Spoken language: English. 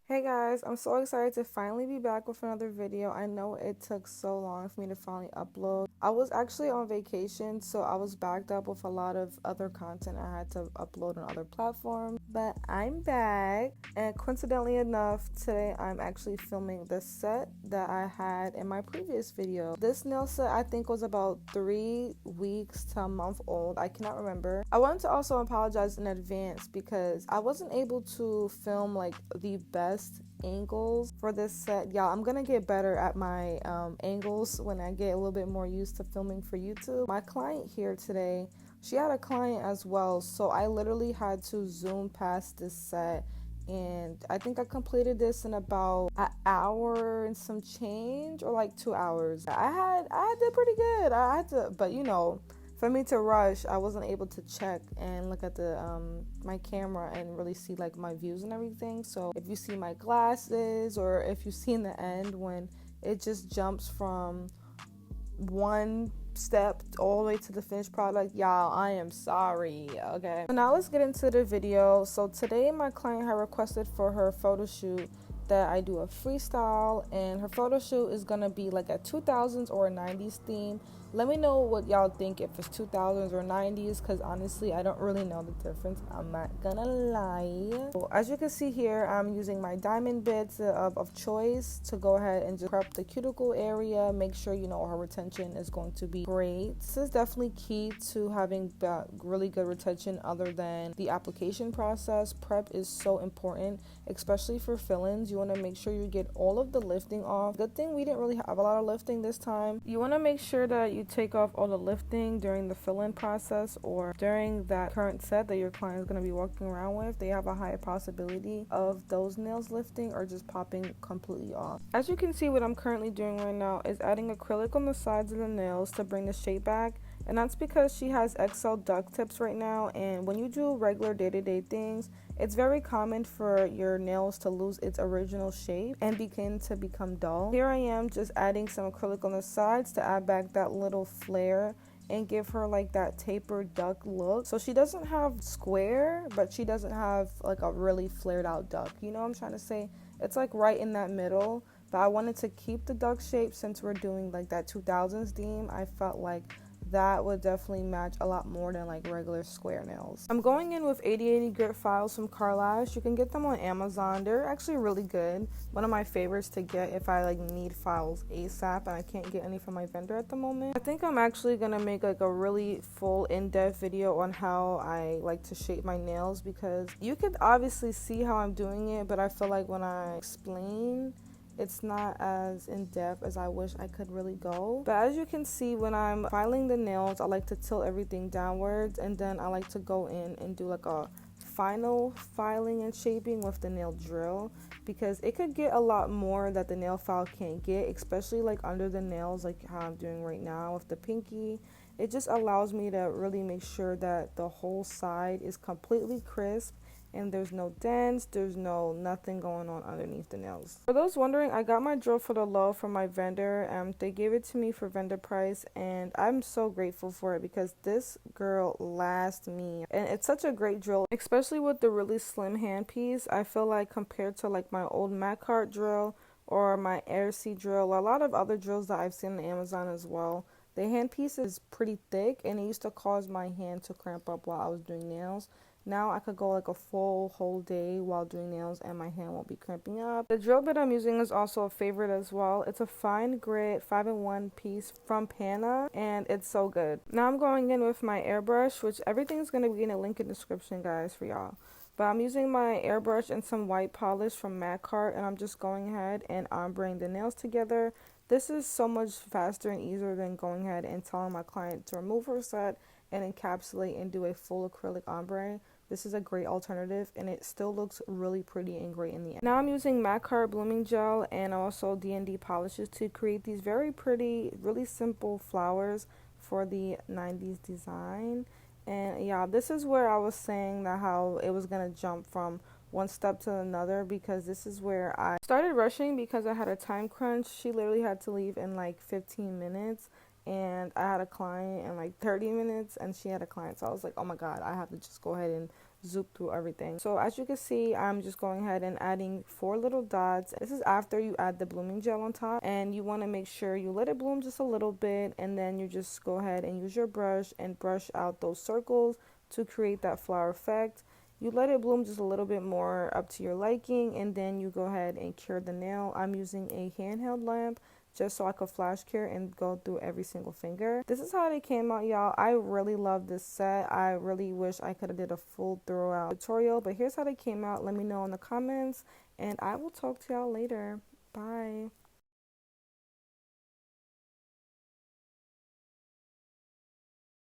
Hey guys, I'm so excited to finally be back with another video. I know it took so long for me to finally upload. I was actually on vacation, so I was backed up with a lot of other content I had to upload on other platforms. But I'm back, and coincidentally enough, today I'm actually filming the set that I had in my previous video. This nail set I think was about 3 weeks to a month old. I cannot remember. I wanted to also apologize in advance because I wasn't able to film like the best angles for this set. Y'all, I'm gonna get better at my angles when I get a little bit more used to filming for YouTube. My client here today, she had a client as well, so I literally had to zoom past this set, and I think I completed this in about an hour and some change, or like 2 hours. I did pretty good. I had to, but for me to rush, I wasn't able to check and look at the my camera and really see like my views and everything. So if you see my glasses, or if you see in the end when it just jumps from one step all the way to the finished product, y'all, I am sorry. Okay, so now let's get into the video. So today my client had requested for her photo shoot that I do a freestyle, and her photo shoot is gonna be like a 2000s or a 90s theme. Let me know what y'all think, if it's 2000s or 90s, because honestly I don't really know the difference, I'm not gonna lie. So as you can see here, I'm using my diamond bits of choice to go ahead and just prep the cuticle area, make sure her retention is going to be great. This is definitely key to having really good retention. Other than the application process, prep is so important, especially for fill-ins. You want to make sure you get all of the lifting off. Good thing we didn't really have a lot of lifting this time. You want to make sure that you take off all the lifting during the fill-in process, or during that current set that your client is going to be walking around with. They have a high possibility of those nails lifting or just popping completely off. As you can see, what I'm currently doing right now is adding acrylic on the sides of the nails to bring the shape back. And that's because she has XL duct tips right now, and when you do regular day-to-day things, it's very common for your nails to lose its original shape and begin to become dull. Here I am just adding some acrylic on the sides to add back that little flare and give her like that tapered duck look. So she doesn't have square, but she doesn't have like a really flared out duck. You know what I'm trying to say? It's like right in that middle. But I wanted to keep the duck shape since we're doing like that 2000s theme. I felt like that would definitely match a lot more than like regular square nails. I'm going in with 8080 grit files from Karlash. You can get them on Amazon. They're actually really good. One of my favorites to get if I like need files ASAP and I can't get any from my vendor at the moment. I think I'm actually gonna make like a really full in-depth video on how I like to shape my nails, because you could obviously see how I'm doing it, but I feel like when I explain, it's not as in-depth as I wish I could really go. But as you can see, when I'm filing the nails, I like to tilt everything downwards, and then I like to go in and do like a final filing and shaping with the nail drill, because it could get a lot more that the nail file can't get, especially like under the nails, like how I'm doing right now with the pinky. It just allows me to really make sure that the whole side is completely crisp and there's no dents, there's nothing going on underneath the nails. For those wondering, I got my drill for the low from my vendor. They gave it to me for vendor price, and I'm so grateful for it because this girl lasts me. And it's such a great drill, especially with the really slim handpiece. I feel like compared to like my old Makartt drill or my AirC drill, a lot of other drills that I've seen on Amazon as well, the handpiece is pretty thick, and it used to cause my hand to cramp up while I was doing nails. Now I could go like a full whole day while doing nails and my hand won't be cramping up. The drill bit I'm using is also a favorite as well. It's a fine grit 5-in-1 piece from Pana, and it's so good. Now I'm going in with my airbrush, which everything's going to be in a link in the description, guys, for y'all. But I'm using my airbrush and some white polish from Makartt, and I'm just going ahead and ombreing the nails together. This is so much faster and easier than going ahead and telling my client to remove her set and encapsulate and do a full acrylic ombre. This is a great alternative, and it still looks really pretty and great in the end. Now I'm using Makartt blooming gel and also D&D polishes to create these very pretty, really simple flowers for the 90s design. And yeah, this is where I was saying that how it was gonna jump from one step to another, because this is where I started rushing because I had a time crunch. She literally had to leave in like 15 minutes, and I had a client in like 30 minutes, and she had a client. So I was like, oh my god, I have to just go ahead and zoop through everything. So as you can see, I'm just going ahead and adding 4 little dots. This is after you add the blooming gel on top, and you want to make sure you let it bloom just a little bit, and then you just go ahead and use your brush and brush out those circles to create that flower effect. You let it bloom just a little bit more up to your liking, and then you go ahead and cure the nail. I'm using a handheld lamp just so I could flash cure and go through every single finger. This is how they came out, y'all. I really love this set. I really wish I could have did a full throughout tutorial, but here's how they came out. Let me know in the comments, and I will talk to y'all later. Bye.